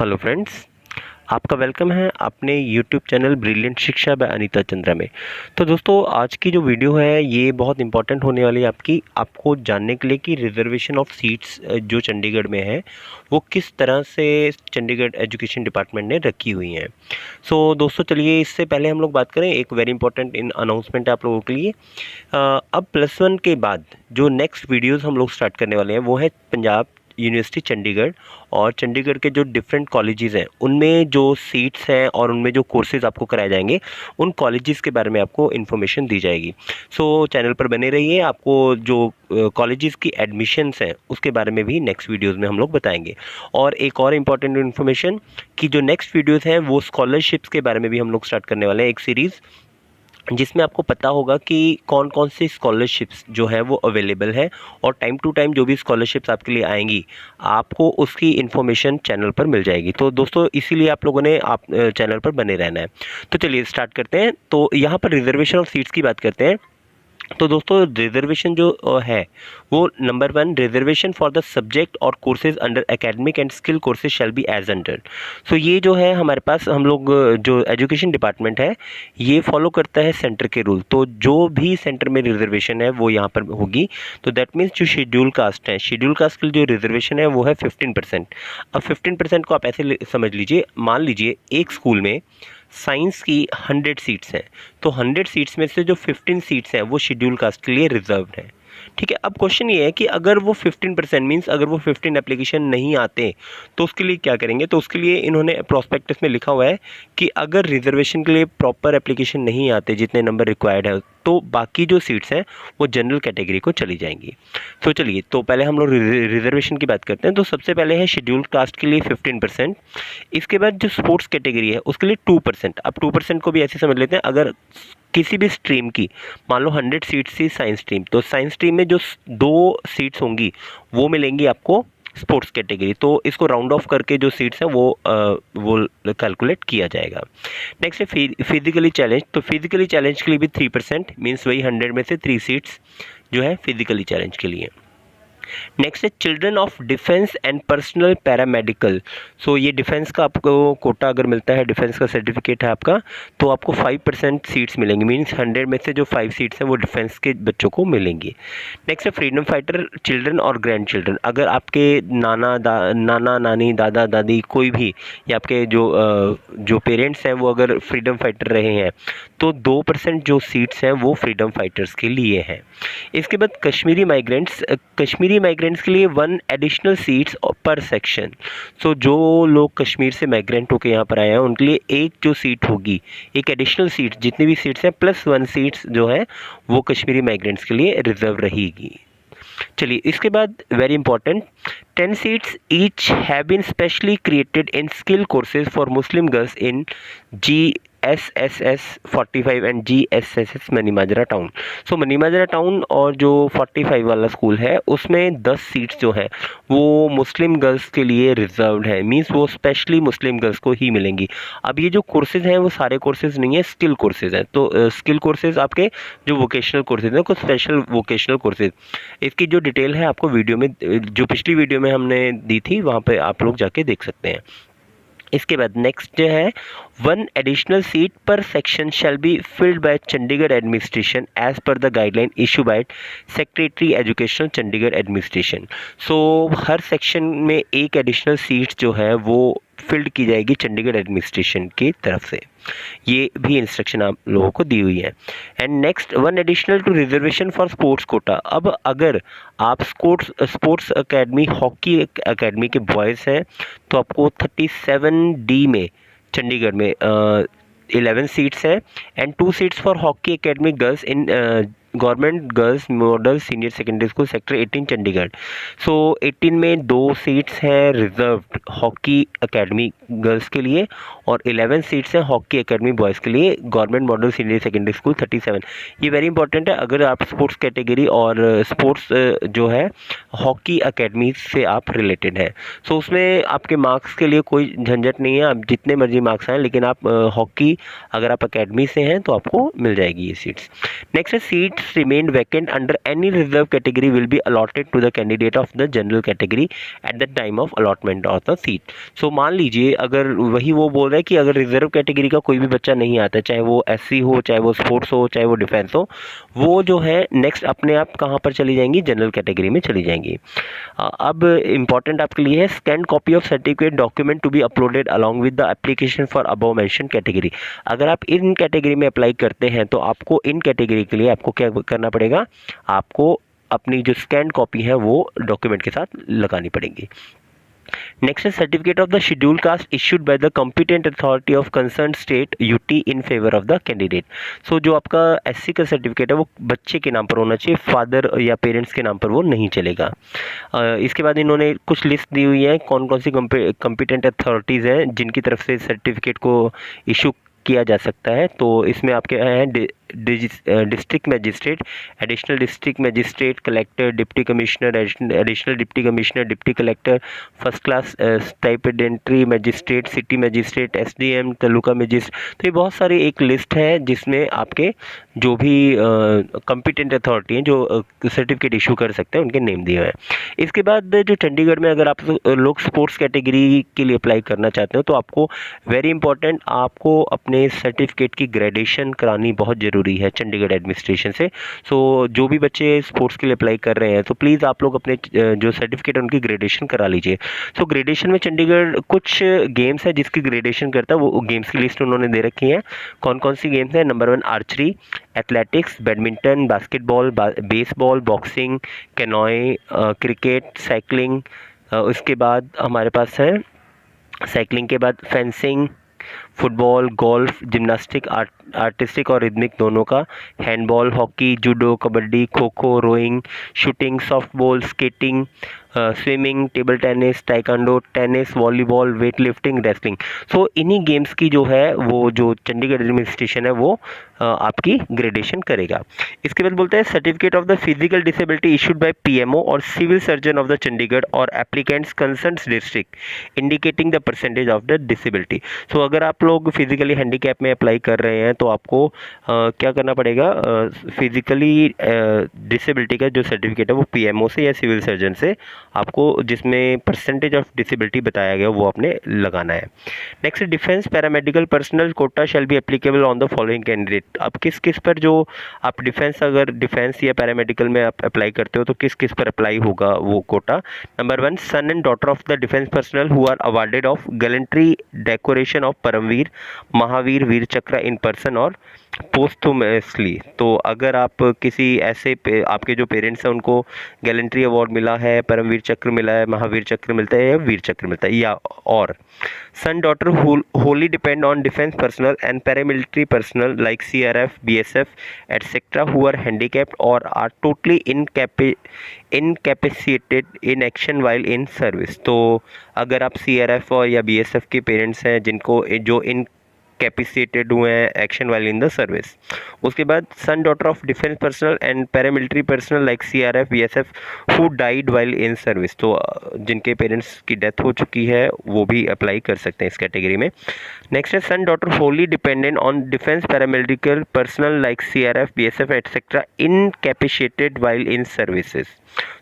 Hello friends, आपका welcome है अपने यूट्यूब चैनल ब्रिलियंट शिक्षा बाय अनीता चंद्रा में। तो दोस्तों, आज की जो वीडियो है ये बहुत इंपॉर्टेंट होने वाली है आपको जानने के लिए कि रिजर्वेशन ऑफ सीट्स जो चंडीगढ़ में है वो किस तरह से चंडीगढ़ एजुकेशन डिपार्टमेंट ने रखी हुई हैं। दोस्तों, चलिए इससे पहले हम लोग बात करें, एक वेरी इंपॉर्टेंट अनाउंसमेंट है आप लोगों के लिए। अब +1 के बाद जो नेक्स्ट वीडियोज़ हम लोग स्टार्ट करने वाले हैं वो है पंजाब यूनिवर्सिटी चंडीगढ़ और चंडीगढ़ के जो डिफरेंट कॉलेजेस हैं उनमें जो सीट्स हैं और उनमें जो कोर्सेज आपको कराए जाएंगे उन कॉलेजेस के बारे में आपको इन्फॉर्मेशन दी जाएगी। चैनल पर बने रहिए, आपको जो कॉलेजेस की एडमिशन्स हैं उसके बारे में भी नेक्स्ट वीडियोस में हम लोग बताएंगे। और एक और इम्पॉर्टेंट इन्फॉर्मेशन कि जो नेक्स्ट वीडियोस हैं वो स्कॉलरशिप्स के बारे में भी हम लोग स्टार्ट करने वाले हैं, एक सीरीज़ जिसमें आपको पता होगा कि कौन कौन सी स्कॉलरशिप्स जो है वो अवेलेबल है और टाइम टू टाइम जो भी स्कॉलरशिप्स आपके लिए आएंगी आपको उसकी इन्फॉर्मेशन चैनल पर मिल जाएगी। तो दोस्तों, इसीलिए आप लोगों ने चैनल पर बने रहना है। तो चलिए स्टार्ट करते हैं। तो यहाँ पर रिजर्वेशन ऑफ सीट्स की बात करते हैं। तो दोस्तों, रिजर्वेशन जो है वो number 1, reservation for the subject or courses under academic and skill courses shall be as under. ये जो है हमारे पास, हम लोग जो एजुकेशन डिपार्टमेंट है ये फॉलो करता है सेंटर के रूल। तो जो भी सेंटर में रिजर्वेशन है वो यहाँ पर होगी। तो दैट मीन्स जो शेड्यूल कास्ट है, शेड्यूल कास्ट के लिए जो रिजर्वेशन है वो है 15%। अब 15% को आप ऐसे समझ लीजिए, मान लीजिए एक स्कूल में साइंस की 100 सीट्स हैं, तो 100 सीट्स में से जो 15 सीट्स हैं वो शेड्यूल कास्ट के लिए रिजर्व्ड हैं। ठीक है। अब क्वेश्चन ये है कि अगर वो 15% मीन्स अगर वो 15 एप्लीकेशन नहीं आते तो उसके लिए क्या करेंगे। तो उसके लिए इन्होंने प्रोस्पेक्टस में लिखा हुआ है कि अगर रिजर्वेशन के लिए प्रॉपर एप्लीकेशन नहीं आते जितने नंबर रिक्वायर्ड है तो बाकी जो सीट्स हैं वो जनरल कैटेगरी को चली जाएंगी। तो चलिए, तो पहले हम लोग रिजर्वेशन की बात करते हैं। तो सबसे पहले है शेड्यूल्ड कास्ट के लिए 15%। इसके बाद जो स्पोर्ट्स कैटेगरी है उसके लिए 2%। अब 2% को भी ऐसे समझ लेते हैं, अगर किसी भी स्ट्रीम की मान लो 100 सीट्स थी साइंस स्ट्रीम, तो साइंस स्ट्रीम में जो 2 सीट्स होंगी वो मिलेंगी आपको स्पोर्ट्स कैटेगरी। तो इसको राउंड ऑफ करके जो सीट्स हैं वो कैलकुलेट किया जाएगा। नेक्स्ट है फिजिकली चैलेंज। तो फिजिकली चैलेंज के लिए भी 3%, मीन्स वही 100 में से 3 सीट्स जो है फिजिकली चैलेंज के लिए। नेक्स्ट है children of defence and personal paramedical. ये डिफेंस का आपको कोटा अगर मिलता है, डिफेंस का सर्टिफिकेट है आपका, तो आपको 5% सीट्स मिलेंगी, मीन्स 100 में से जो 5 सीट्स हैं वो डिफेंस के बच्चों को मिलेंगी। नेक्स्ट है फ्रीडम फाइटर चिल्ड्रन और ग्रैंड चिल्ड्रन। अगर आपके नाना नानी दादा दादी कोई भी या आपके जो पेरेंट्स हैं वो अगर फ्रीडम फाइटर रहे हैं तो 2% जो सीट्स हैं वो फ्रीडम फाइटर्स के लिए हैं। इसके बाद कश्मीरी माइग्रेंट्स के लिए 1 एडिशनल सीट्स पर सेक्शन। जो लोग कश्मीर से माइग्रेंट होकर यहाँ पर आए हैं उनके लिए एक जो सीट होगी, एक एडिशनल सीट, जितनी भी सीट्स हैं +1 सीट्स जो है वो कश्मीरी माइग्रेंट्स के लिए रिजर्व रहेगी। चलिए, इसके बाद very important, 10 seats each have been specially created in skill courses for Muslim girls in GSSS 45 and GSSS Manimajra town. Manimajra town और जो 45 वाला स्कूल है उसमें 10 सीट्स जो है वो मुस्लिम गर्ल्स के लिए रिजर्व्ड है, मींस वो स्पेशली मुस्लिम गर्ल्स को ही मिलेंगी। अब ये जो कोर्सेज हैं वो सारे कोर्सेज नहीं है, स्किल कोर्सेज हैं। तो स्किल कोर्सेज आपके जो वोकेशनल कोर्सेज हैं, कुछ स्पेशल वोकेशनल कोर्सेज, इसकी जो डिटेल है आपको वीडियो में, जो पिछली वीडियो में हमने दी थी वहाँ पे आप लोग जाके देख सकते हैं। इसके बाद नेक्स्ट है 1 additional seat per section shall be filled by Chandigarh administration as per the guideline issue by secretary education Chandigarh administration. हर सेक्शन में एक एडिशनल सीट जो है वो फिल्ड की जाएगी चंडीगढ़ एडमिनिस्ट्रेशन की तरफ से। ये भी इंस्ट्रक्शन आप लोगों को दी हुई है। And next 1 additional to reservation for sports quota. अब अगर आप स्पोर्ट्स अकेडमी, हॉकी अकेडमी के बॉयज़ हैं तो आपको 37D में चंडीगढ़ में 11 सीट्स हैं and 2 seats for hockey academy girls in government girls model senior secondary school sector 18 Chandigarh. 18 में 2 सीट्स हैं रिजर्व्ड हॉकी एकेडमी गर्ल्स के लिए और 11 सीट्स हैं हॉकी एकेडमी बॉयज़ के लिए, government model senior secondary school 37। ये वेरी इंपॉर्टेंट है, अगर आप स्पोर्ट्स कैटेगरी और स्पोर्ट्स जो है हॉकी एकेडमी से आप रिलेटेड हैं उसमें आपके मार्क्स के लिए कोई झंझट नहीं है, आप जितने मर्जी मार्क्स आएँ, लेकिन आप हॉकी अगर आप एकेडमी से हैं तो आपको मिल जाएगी ये सीट्स। नेक्स्ट है seat seats remain vacant under any reserve category will be allotted to the candidate of the general category at the time of allotment of the seat. So मान लीजिए अगर वही वो बोल रहा है कि अगर रिजर्व कैटेगरी का कोई भी बच्चा नहीं आता, चाहे वो एससी हो, चाहे वो स्पोर्ट्स हो, चाहे वो डिफेंस हो, वो जो है नेक्स्ट अपने आप कहाँ पर चली जाएंगी, जनरल कैटेगरी में चली जाएंगी। अब इंपॉर्टेंट आपके लिए है scan copy of certificate document to be uploaded along with the application for above mentioned category. अगर आप इन कैटेगरी में अप्लाई करते हैं तो आपको इन कैटेगरी के लिए आपको क्या करना पड़ेगा, आपको अपनी जो स्कैन कॉपी है वो डॉक्यूमेंट के साथ लगानी पड़ेगी। नेक्स्ट है certificate of the schedule caste issued by the competent authority of concern state UT in favour of the candidate. So जो आपका एससी का सर्टिफिकेट है वो बच्चे के नाम पर होना चाहिए, फादर या पेरेंट्स के नाम पर वो नहीं चलेगा। इसके बाद इन्होंने कुछ लिस्ट दी हुई है कौन कौन सी कॉम्पिटेंट अथॉरिटीज़ हैं जिनकी तरफ से सर्टिफिकेट को इशू किया जा सकता है। तो इसमें आपके हैं district magistrate, additional district magistrate, collector, deputy commissioner, additional deputy commissioner, deputy collector, first class stipendiary magistrate, city magistrate, SDM, taluka magistrate. तो ये बहुत सारी एक लिस्ट है जिसमें आपके जो भी कॉम्पिटेंट अथॉरिटी हैं जो सर्टिफिकेट इशू कर सकते हैं उनके नेम दिए हुए हैं। इसके बाद जो चंडीगढ़ में अगर आप लोग स्पोर्ट्स कैटेगरी के लिए अप्लाई करना चाहते हो तो आपको वेरी इंपॉर्टेंट आपको अपने सर्टिफिकेट की ग्रेडेशन करानी बहुत ज़रूरी है चंडीगढ़ एडमिनिस्ट्रेशन से। सो जो भी बच्चे स्पोर्ट्स के लिए अप्लाई कर रहे हैं तो प्लीज़ आप लोग अपने जो सर्टिफिकेट है उनकी ग्रेडेशन करा लीजिए। सो ग्रेडेशन में चंडीगढ़ कुछ गेम्स है जिसकी ग्रेडेशन करता है, वो गेम्स की लिस्ट उन्होंने दे रखी है। कौन कौन सी गेम्स हैं? Number 1 archery, athletics, badminton, basketball, baseball, boxing, canoe, cricket, cycling. उसके बाद हमारे पास है साइकिलिंग के बाद fencing, football, golf, gymnastic, artistic और रिदमिक दोनों का, handball, hockey, judo, kabaddi, kho kho, rowing, shooting, softball, skating, swimming, table tennis, taekwondo, tennis, volleyball, weight lifting, wrestling. So इन्हीं गेम्स की जो है वो जो चंडीगढ़ एडमिनिस्ट्रेशन है वो आपकी ग्रेडेशन करेगा। इसके बाद बोलते हैं certificate of the physical disability issued by PMO और civil surgeon of the Chandigarh और applicants concern district indicating the percentage of the disability. So अगर आप लोग फिजिकली हैंडीकैप में अप्लाई कर रहे हैं तो आपको क्या करना पड़ेगा, फिजिकली डिसेबिलिटी का जो सर्टिफिकेट है वो पीएमओ से या सिविल सर्जन से आपको जिसमें परसेंटेज ऑफ डिसेबिलिटी बताया गया वो आपने लगाना है। Next defence paramedical personal quota shall be applicable on the following candidate. अब किस किस पर जो आप डिफेंस अगर डिफेंस या पैरामेडिकल में आप अप्लाई करते हो तो किस किस पर अप्लाई होगा वो quota. Number 1 son and daughter of the defence personnel who are awarded of gallantry decoration of Paramvir, Mahavir, Vir Chakra in person और पोस्टुमसली। तो अगर आप किसी ऐसे आपके जो पेरेंट्स हैं उनको गैलेंट्री अवार्ड मिला है, परमवीर चक्र मिला है, महावीर चक्र मिलता है या वीर चक्र मिलता है, या और son daughter wholly depend on defense personnel and paramilitary personnel like CRF, BSF, etc. who are handicapped or are totally incapacitated in action while in service। तो अगर आप CRF और या BSF के पेरेंट्स हैं जिनको जो इन कैपेसिटेटेड हुए हैं action while in the service. उसके बाद son daughter of defence personnel and paramilitary personal like CRF, BSF who died while in service. तो जिनके पेरेंट्स की डेथ हो चुकी है वो भी अप्लाई कर सकते हैं इस कैटेगरी में। नेक्स्ट है son daughter wholly dependent on defence paramilitary personnel like CRF, BSF etcetera incapacitated while in services.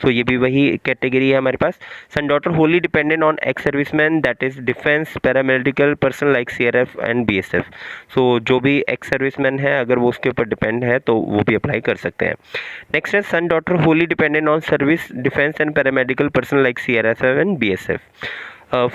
तो ये भी वही कैटेगरी है हमारे पास। Son daughter wholly dependent on ex serviceman that is defence paramedical person like CRF and BSF. So जो भी ex serviceman है अगर वो उसके ऊपर डिपेंड है तो वो भी अप्लाई कर सकते हैं। नेक्स्ट है son daughter wholly dependent on service defence and paramedical person like CRF and BSF.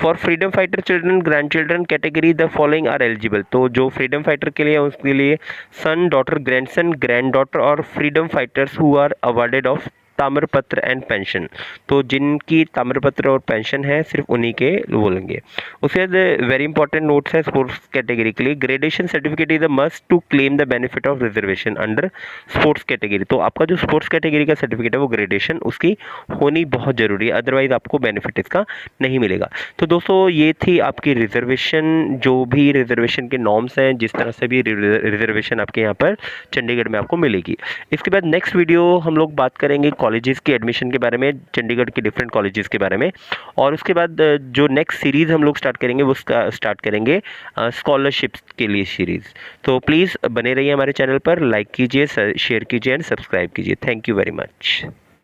For freedom fighter children grand children category the following are eligible. तो जो फ्रीडम फाइटर के लिए उसके लिए son daughter, grandson, grand daughter और freedom fighters who are awarded of Tamrapatra and pension. तो जिनकी ताम्रपत्र और पेंशन है सिर्फ उन्हीं के बोलेंगे। उसके बाद वेरी इंपॉर्टेंट नोट्स है स्पोर्ट्स कैटेगरी के लिए। Gradation certificate is the must to claim the benefit of reservation under sports category. तो आपका जो स्पोर्ट्स कैटेगरी का सर्टिफिकेट है वो ग्रेडेशन उसकी होनी बहुत जरूरी है, अदरवाइज आपको बेनिफिट इसका नहीं मिलेगा। तो दोस्तों ये थी आपकी रिजर्वेशन, जो भी रिजर्वेशन के नॉर्म्स हैं, जिस तरह से भी रिजर्वेशन आपके यहाँ पर चंडीगढ़ में आपको मिलेगी। इसके बाद नेक्स्ट वीडियो हम लोग बात करेंगे कॉलेजेस की एडमिशन के बारे में, चंडीगढ़ के डिफरेंट कॉलेजेस के बारे में। और उसके बाद जो नेक्स्ट सीरीज़ हम लोग स्टार्ट करेंगे वो स्टार्ट करेंगे स्कॉलरशिप्स के लिए सीरीज़। तो प्लीज़ बने रहिए हमारे चैनल पर, लाइक कीजिए, शेयर कीजिए एंड सब्सक्राइब कीजिए। Thank you very much.